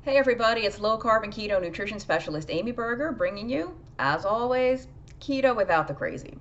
Hey everybody, it's low carb and keto nutrition specialist Amy Berger bringing you, as always, keto without the crazy.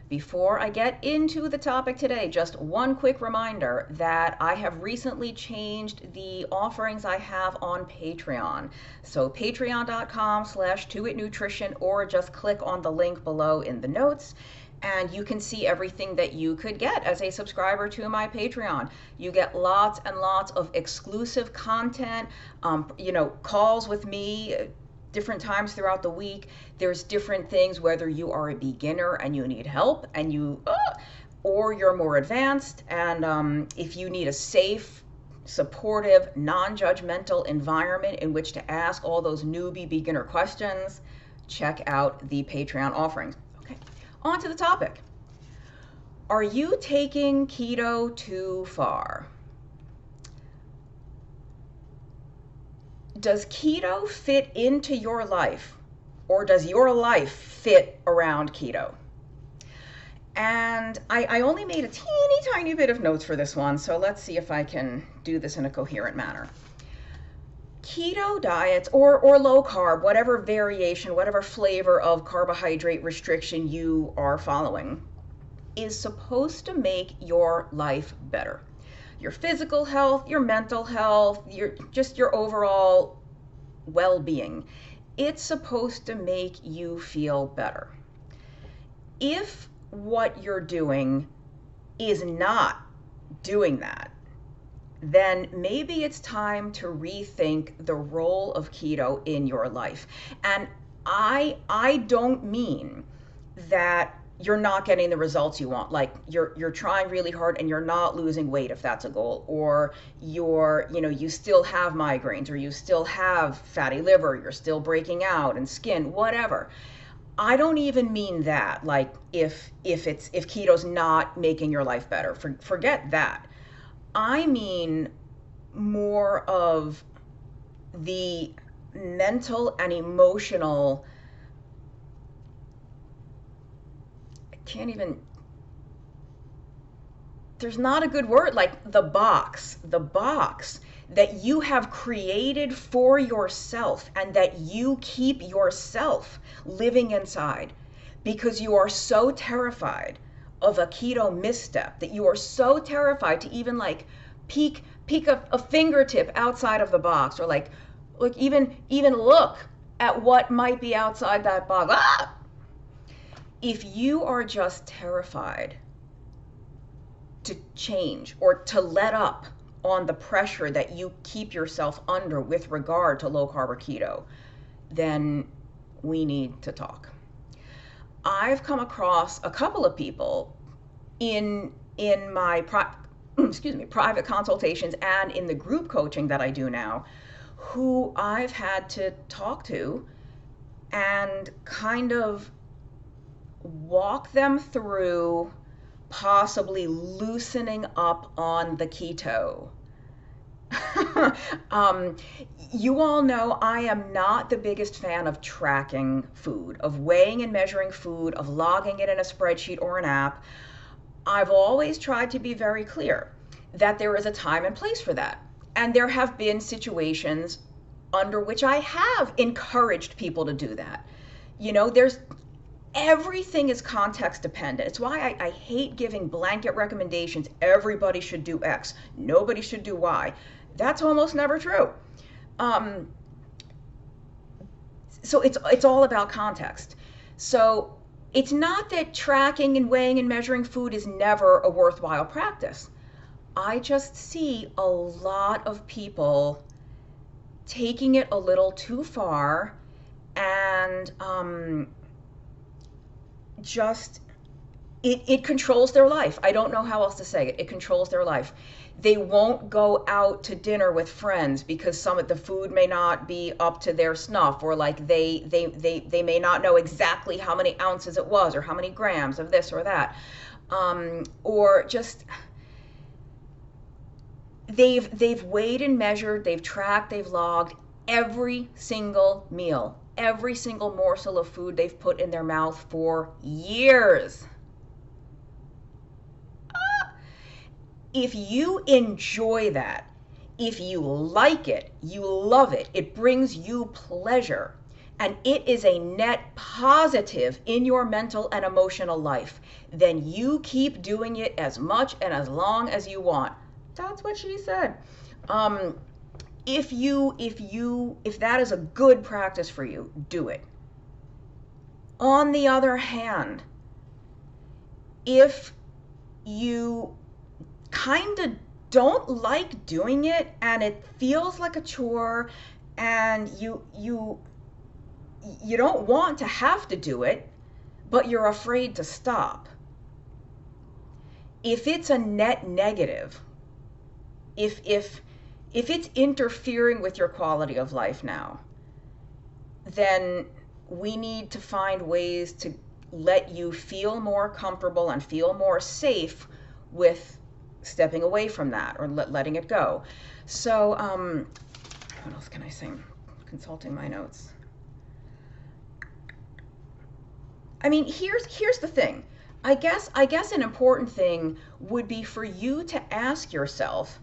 Before I get into the topic today, just one quick reminder that I have recently changed the offerings I have on Patreon. So patreon.com/2itnutrition, or just click on the link below in the notes and you can see everything that you could get as a subscriber to my Patreon. You get lots and lots of exclusive content, calls with me different times throughout the week. There's different things, whether you are a beginner and you need help and or you're more advanced, and if you need a safe, supportive, non-judgmental environment in which to ask all those newbie beginner questions, check out the Patreon offerings. Okay, on to the topic. Are you taking keto too far? Does keto fit into your life, or does your life fit around keto? And I only made a teeny tiny bit of notes for this one, so let's see if I can do this in a coherent manner. Keto diets, or low carb, whatever variation, whatever flavor of carbohydrate restriction you are following, is supposed to make your life better. Your physical health, your mental health, your overall well-being. It's supposed to make you feel better. If what you're doing is not doing that, then maybe it's time to rethink the role of keto in your life. And I don't mean that you're not getting the results you want, like you're trying really hard and you're not losing weight, if that's a goal, or you still have migraines, or you still have fatty liver, you're still breaking out and skin, whatever. I don't even mean that, like if keto's not making your life better, forget that. I mean more of the mental and emotional, there's not a good word, like the box that you have created for yourself and that you keep yourself living inside because you are so terrified of a keto misstep, that you are so terrified to even like peek a fingertip outside of the box, or like even look at what might be outside that box. If you are just terrified to change or to let up on the pressure that you keep yourself under with regard to low carb or keto, then we need to talk. I've come across a couple of people in my private consultations and in the group coaching that I do now, who I've had to talk to and kind of walk them through possibly loosening up on the keto. You all know I am not the biggest fan of tracking food, of weighing and measuring food, of logging it in a spreadsheet or an app. I've always tried to be very clear that there is a time and place for that. And there have been situations under which I have encouraged people to do that. Everything is context dependent. It's why I hate giving blanket recommendations. Everybody should do X. Nobody should do Y. That's almost never true. So it's all about context. So it's not that tracking and weighing and measuring food is never a worthwhile practice. I just see a lot of people taking it a little too far, and it controls their life. I don't know how else to say it. It controls their life. They won't go out to dinner with friends because some of the food may not be up to their snuff, or like they may not know exactly how many ounces it was or how many grams of this or that, or just they've weighed and measured, they've tracked, they've logged every single meal, every single morsel of food they've put in their mouth for years. If you enjoy that, If you like it, you love it, it brings you pleasure, and it is a net positive in your mental and emotional life, then you keep doing it as much and as long as you want. That's what she said. If that is a good practice for you, do it. On the other hand, if you kind of don't like doing it and it feels like a chore and you don't want to have to do it, but you're afraid to stop. If it's a net negative, if it's interfering with your quality of life now, then we need to find ways to let you feel more comfortable and feel more safe with stepping away from that or letting it go. So, what else can I say? Consulting my notes. I mean, here's the thing. I guess an important thing would be for you to ask yourself,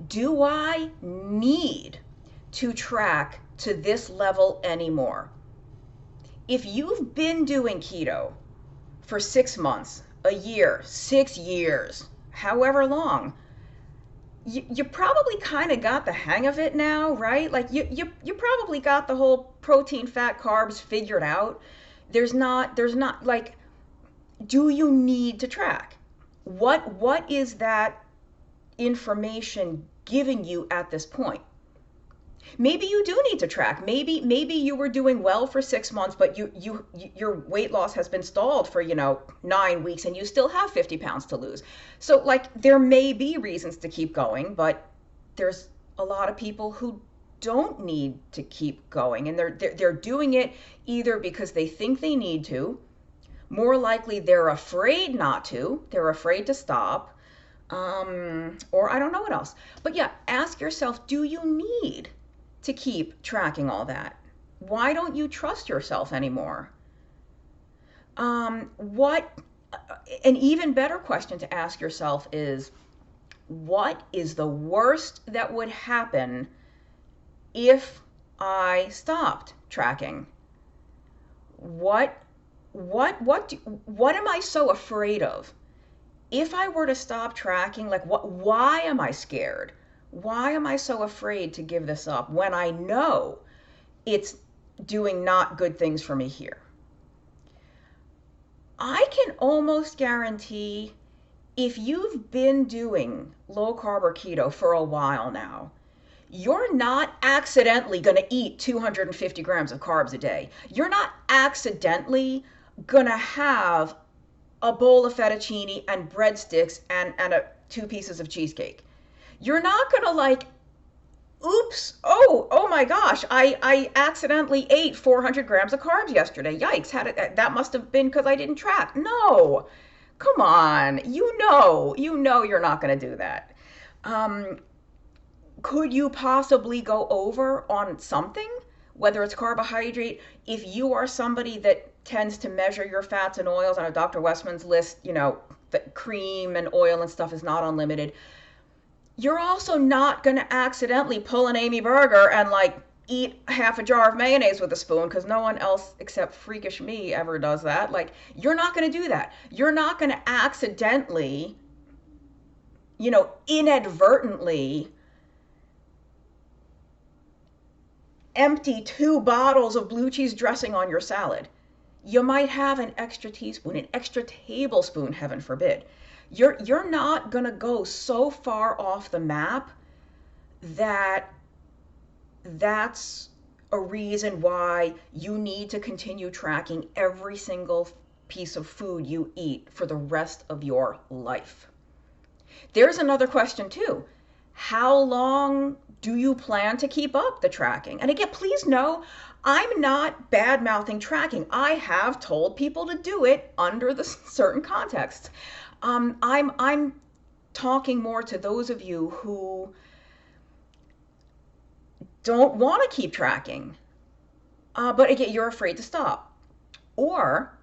do I need to track to this level anymore? If you've been doing keto for 6 months, a year, 6 years, however long, you probably kind of got the hang of it now, right? Like you probably got the whole protein, fat, carbs figured out. There's not like, do you need to track? What is that information giving you at this point? Maybe you do need to track. Maybe you were doing well for 6 months, but your weight loss has been stalled for 9 weeks, and you still have 50 pounds to lose. So like there may be reasons to keep going, but there's a lot of people who don't need to keep going, and they're doing it either because they think they need to, more likely they're afraid not to, they're afraid to stop, or I don't know what else. But yeah, ask yourself, do you need to keep tracking all that? Why don't you trust yourself anymore? An even better question to ask yourself is, what is the worst that would happen if I stopped tracking? What am I so afraid of? If I were to stop tracking, like why am I scared? Why am I so afraid to give this up when I know it's doing not good things for me here? I can almost guarantee if you've been doing low carb or keto for a while now, you're not accidentally going to eat 250 grams of carbs a day. You're not accidentally going to have a bowl of fettuccine and breadsticks and 2 pieces of cheesecake. You're not going to like, oops, oh my gosh, I accidentally ate 400 grams of carbs yesterday. Yikes, that must have been because I didn't track. No, come on, you know you're not going to do that. Could you possibly go over on something, whether it's carbohydrate? If you are somebody that tends to measure your fats and oils on a Dr. Westman's list, the cream and oil and stuff is not unlimited. You're also not going to accidentally pull an Amy Burger and like eat half a jar of mayonnaise with a spoon, because no one else except freakish me ever does that. Like, you're not going to do that. You're not going to accidentally, inadvertently empty 2 bottles of blue cheese dressing on your salad. You might have an extra teaspoon, an extra tablespoon, heaven forbid. You're not going to go so far off the map that that's a reason why you need to continue tracking every single piece of food you eat for the rest of your life. There's another question too. How long do you plan to keep up the tracking? And again, please know, I'm not bad-mouthing tracking. I have told people to do it under the certain contexts. I'm talking more to those of you who don't want to keep tracking, but again, you're afraid to stop. Or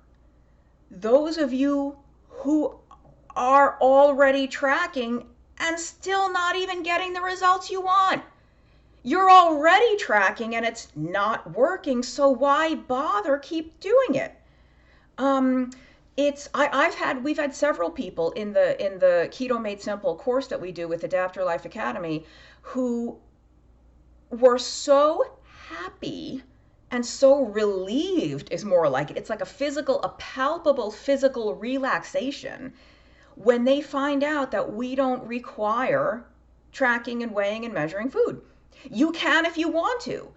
those of you who are already tracking and still not even getting the results you want. You're already tracking and it's not working, so why bother keep doing it? We've had several people in the Keto Made Simple course that we do with Adapt Your Life Academy who were so happy and so relieved is more like it. It's like a palpable physical relaxation when they find out that we don't require tracking and weighing and measuring food. You can if you want to.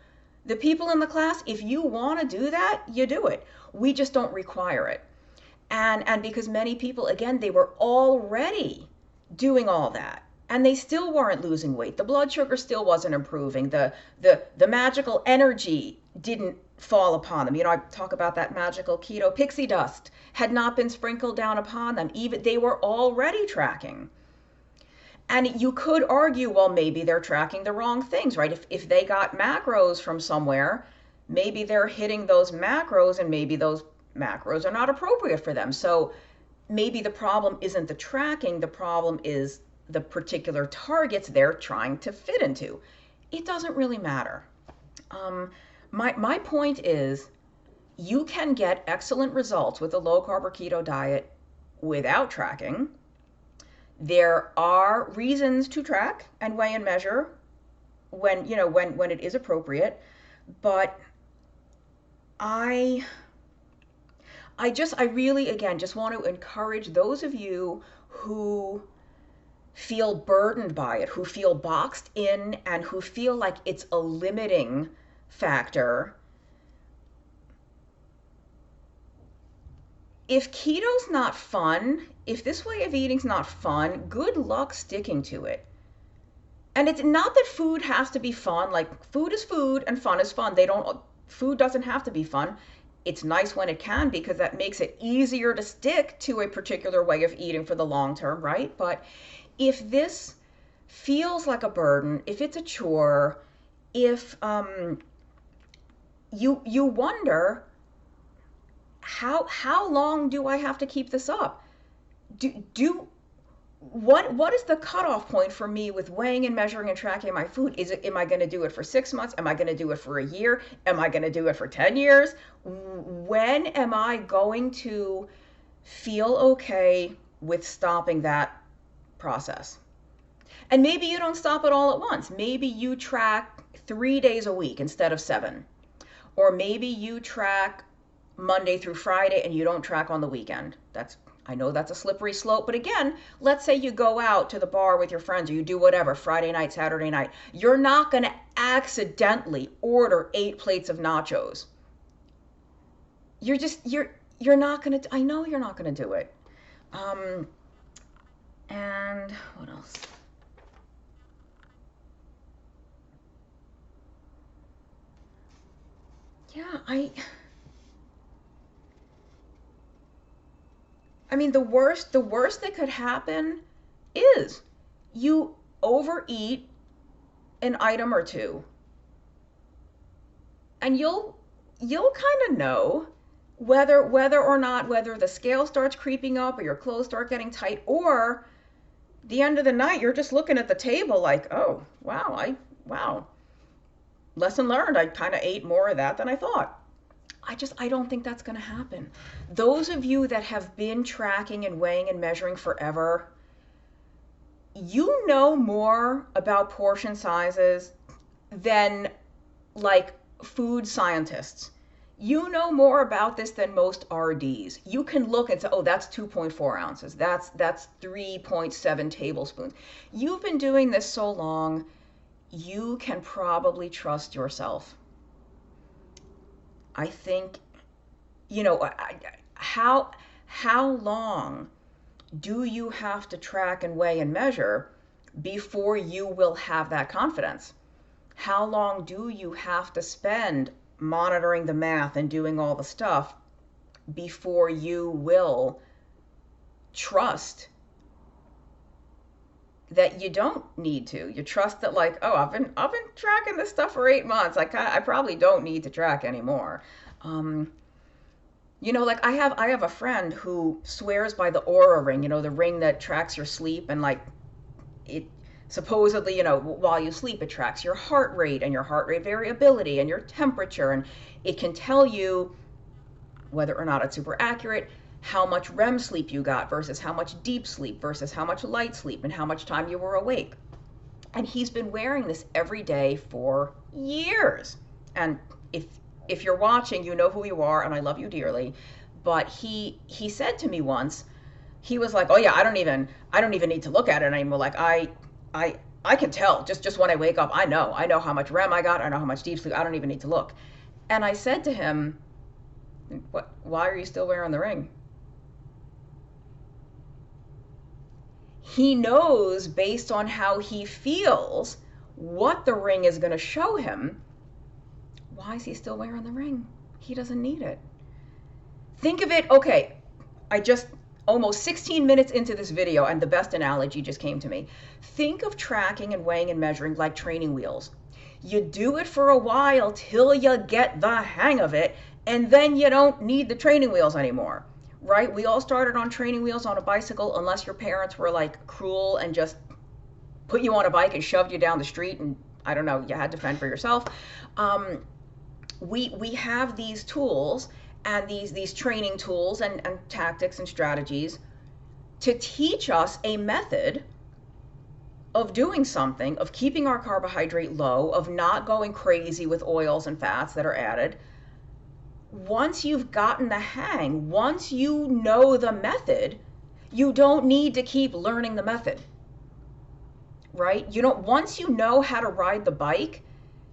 The people in the class, if you want to do that, you do it. We just don't require it. And because many people, again, they were already doing all that and they still weren't losing weight. The blood sugar still wasn't improving. The magical energy didn't fall upon them. You know, I talk about that magical keto pixie dust had not been sprinkled down upon them. Even they were already tracking. And you could argue, well, maybe they're tracking the wrong things, right? If they got macros from somewhere, maybe they're hitting those macros and maybe those macros are not appropriate for them. So maybe the problem isn't the tracking, the problem is the particular targets they're trying to fit into. It doesn't really matter. My point is you can get excellent results with a low carb or keto diet without tracking. There are reasons to track and weigh and measure when it is appropriate, but I really, again, just want to encourage those of you who feel burdened by it, who feel boxed in, and who feel like it's a limiting factor. If keto's not fun, if this way of eating's not fun, good luck sticking to it. And it's not that food has to be fun. Like, food is food and fun is fun. Food doesn't have to be fun. It's nice when it can because that makes it easier to stick to a particular way of eating for the long term, right? But if this feels like a burden, if it's a chore, if you wonder, how long do I have to keep this up? What is the cutoff point for me with weighing and measuring and tracking my food? Am I going to do it for 6 months? Am I going to do it for a year? Am I going to do it for 10 years? When am I going to feel okay with stopping that process? And maybe you don't stop it all at once. Maybe you track 3 days a week instead of 7. Or maybe you track Monday through Friday and you don't track on the weekend. I know that's a slippery slope, but again, let's say you go out to the bar with your friends or you do whatever, Friday night, Saturday night. You're not going to accidentally order 8 plates of nachos. You're not going to, I know you're not going to do it. And what else? Yeah, I mean, the worst that could happen is you overeat an item or two. And you'll kind of know whether the scale starts creeping up or your clothes start getting tight, or the end of the night you're just looking at the table like, oh, wow. Lesson learned. I kind of ate more of that than I thought. I don't think that's going to happen. Those of you that have been tracking and weighing and measuring forever, you know more about portion sizes than like food scientists. You know more about this than most RDs. You can look and say, oh, that's 2.4 ounces. That's 3.7 tablespoons. You've been doing this so long, you can probably trust yourself. I think, how long do you have to track and weigh and measure before you will have that confidence? How long do you have to spend monitoring the math and doing all the stuff before you will trust that you don't need to? You trust that, like, oh, I've been tracking this stuff for 8 months. I probably don't need to track anymore. Like I have a friend who swears by the Aura ring, the ring that tracks your sleep, and like it supposedly, you know, while you sleep, it tracks your heart rate and your heart rate variability and your temperature, and it can tell you, whether or not it's super accurate, how much REM sleep you got versus how much deep sleep versus how much light sleep and how much time you were awake. And he's been wearing this every day for years. And if you're watching, you know who you are, and I love you dearly. But he said to me once, he was like, "Oh yeah, I don't even need to look at it anymore. Like I can tell just when I wake up, I know how much REM I got, I know how much deep sleep. I don't even need to look." And I said to him, "What? Why are you still wearing the ring?" He knows based on how he feels what the ring is going to show him. Why is he still wearing the ring? He doesn't need it. Think of it, okay, I just almost 16 minutes into this video and the best analogy just came to me. Think of tracking and weighing and measuring like training wheels. You do it for a while till you get the hang of it, and then you don't need the training wheels anymore. Right? We all started on training wheels on a bicycle, unless your parents were like cruel and just put you on a bike and shoved you down the street and I don't know, you had to fend for yourself. We have these tools and these training tools and tactics and strategies to teach us a method of doing something, of keeping our carbohydrate low, of not going crazy with oils and fats that are added. Once you've gotten the hang, once you know the method, you don't need to keep learning the method, right? You don't, once you know how to ride the bike,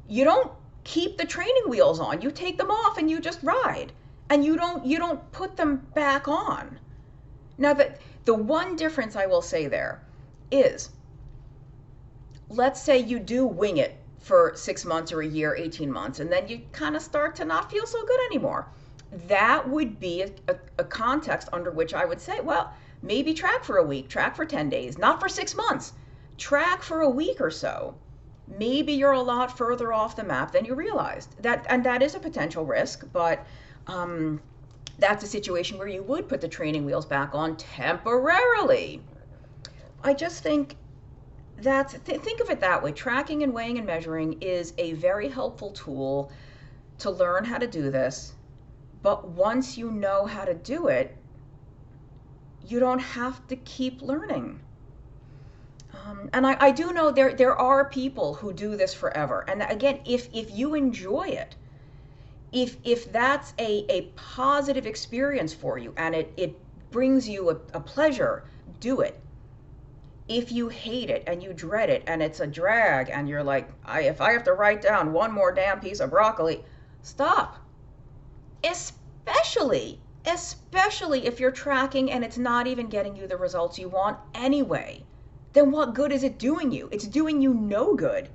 you don't keep the training wheels on. You take them off and you just ride, and you don't put them back on. Now, the one difference I will say there is, let's say you do wing it for 6 months or a year, 18 months, and then you kind of start to not feel so good anymore. That would be a context under which I would say, well, maybe track for a week, track for 10 days, not for 6 months, track for a week or so. Maybe you're a lot further off the map than you realized. That is a potential risk, but that's a situation where you would put the training wheels back on temporarily. I just think think of it that way. Tracking and weighing and measuring is a very helpful tool to learn how to do this. But once you know how to do it, you don't have to keep learning. And I do know there are people who do this forever. And again, if you enjoy it, if that's a positive experience for you and it brings you a pleasure, do it. If you hate it and you dread it and it's a drag and you're like, if I have to write down one more damn piece of broccoli, stop. Especially if you're tracking and it's not even getting you the results you want anyway. Then what good is it doing you? It's doing you no good.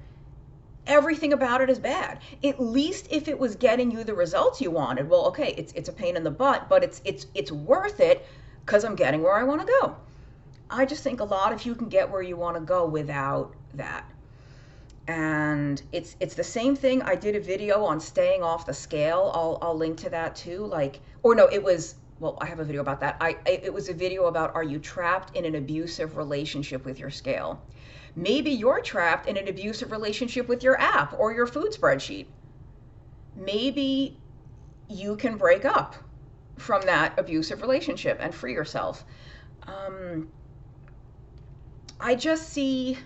Everything about it is bad. At least if it was getting you the results you wanted, well, okay, it's a pain in the butt, but it's worth it because I'm getting where I want to go. I just think a lot of you can get where you want to go without that. And it's the same thing. I did a video on staying off the scale. I'll link to that too. Like, or no, it was, well, I have a video about that. It was a video about, are you trapped in an abusive relationship with your scale? Maybe you're trapped in an abusive relationship with your app or your food spreadsheet. Maybe you can break up from that abusive relationship and free yourself. I just see,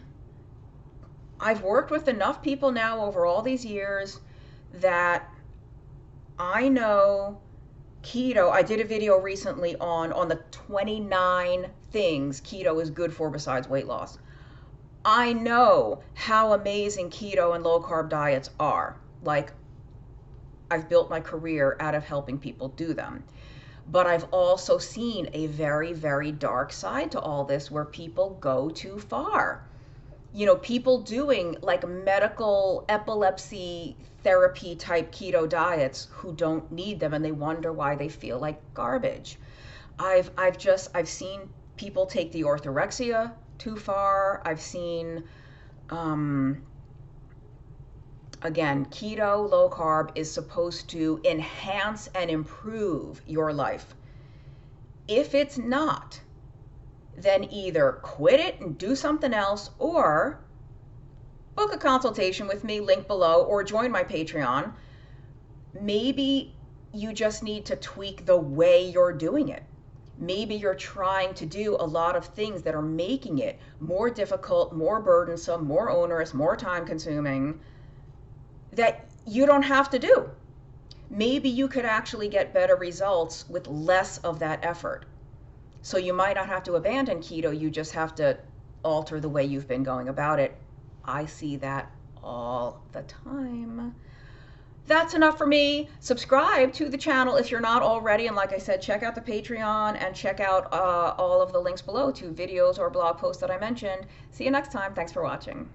I've worked with enough people now over all these years that I know keto. I did a video recently on the 29 things keto is good for besides weight loss. I know how amazing keto and low carb diets are. Like, I've built my career out of helping people do them. But I've also seen a very, very dark side to all this where people go too far. You know, people doing like medical epilepsy therapy type keto diets who don't need them, and they wonder why they feel like garbage. I've seen people take the orthorexia too far. I've seen, again, keto, low carb is supposed to enhance and improve your life. If it's not, then either quit it and do something else, or book a consultation with me, link below, or join my Patreon. Maybe you just need to tweak the way you're doing it. Maybe you're trying to do a lot of things that are making it more difficult, more burdensome, more onerous, more time consuming that you don't have to do. Maybe you could actually get better results with less of that effort. So you might not have to abandon keto, you just have to alter the way you've been going about it. I see that all the time. That's enough for me. Subscribe to the channel if you're not already. And like I said, check out the Patreon and check out all of the links below to videos or blog posts that I mentioned. See you next time. Thanks for watching.